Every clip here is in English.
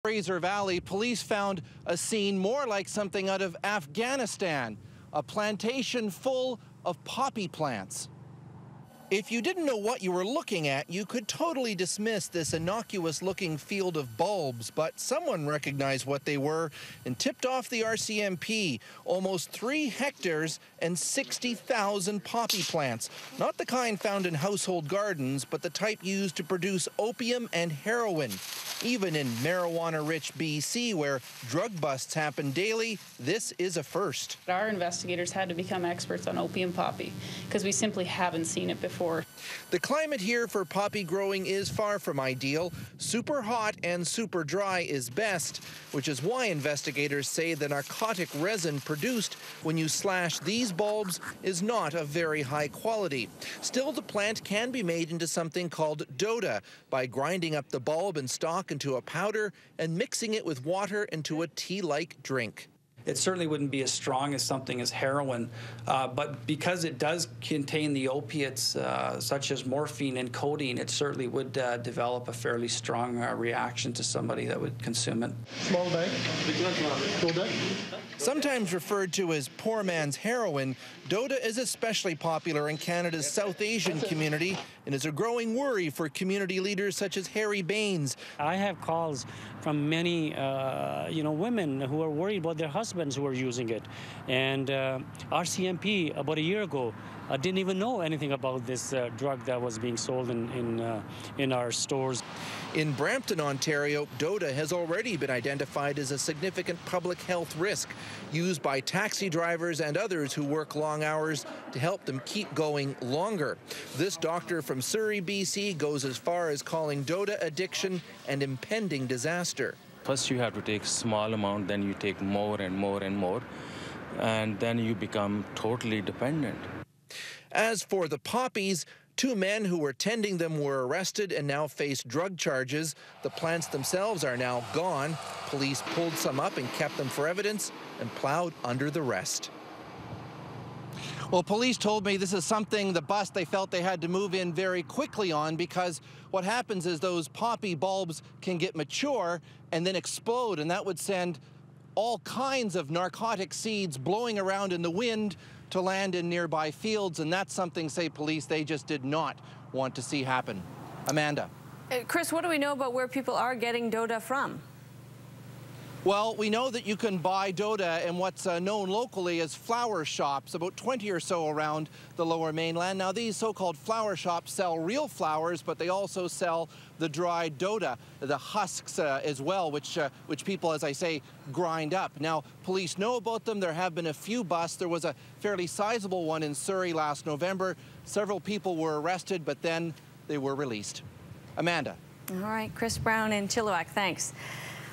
Fraser Valley, police found a scene more like something out of Afghanistan, a plantation full of poppy plants. If you didn't know what you were looking at, you could totally dismiss this innocuous-looking field of bulbs, but someone recognized what they were and tipped off the RCMP. Almost 3 hectares and 60,000 poppy plants. Not the kind found in household gardens, but the type used to produce opium and heroin. Even in marijuana-rich BC, where drug busts happen daily, this is a first. Our investigators had to become experts on opium poppy because we simply haven't seen it before. The climate here for poppy growing is far from ideal. Super hot and super dry is best, which is why investigators say the narcotic resin produced when you slash these bulbs is not of very high quality. Still, the plant can be made into something called doda by grinding up the bulb and stalk into a powder and mixing it with water into a tea-like drink. It certainly wouldn't be as strong as something as heroin, but because it does contain the opiates such as morphine and codeine, it certainly would develop a fairly strong reaction to somebody that would consume it. Small bag. Sometimes referred to as poor man's heroin, doda is especially popular in Canada's South Asian community and is a growing worry for community leaders such as Harry Baines. I have calls from many, women who are worried about their husbands who are using it. And RCMP, about a year ago, didn't even know anything about this drug that was being sold in our stores. In Brampton, Ontario, doda has already been identified as a significant public health risk, used by taxi drivers and others who work long hours to help them keep going longer. This doctor from Surrey, BC, goes as far as calling doda addiction an impending disaster. First you have to take small amount, then you take more and more and more, and then you become totally dependent. As for the poppies, 2 men who were tending them were arrested and now face drug charges. The plants themselves are now gone. Police pulled some up and kept them for evidence and plowed under the rest. Well, police told me this is something, the bust, they felt they had to move in very quickly on, because what happens is those poppy bulbs can get mature and then explode, and that would send all kinds of narcotic seeds blowing around in the wind to land in nearby fields, and that's something, say police, they just did not want to see happen. Amanda. Chris, what do we know about where people are getting doda from? Well, we know that you can buy doda in what's known locally as flower shops, about 20 or so around the Lower Mainland. Now, these so-called flower shops sell real flowers, but they also sell the dried doda, the husks as well, which people, as I say, grind up. Now, police know about them. There have been a few busts. There was a fairly sizable one in Surrey last November. Several people were arrested, but then they were released. Amanda. All right, Chris Brown in Chilliwack, thanks.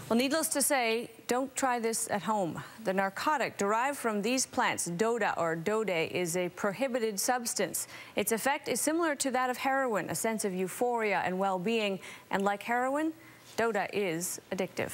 Well, needless to say, don't try this at home. The narcotic derived from these plants, doda or dode, is a prohibited substance. Its effect is similar to that of heroin, a sense of euphoria and well-being. And like heroin, doda is addictive.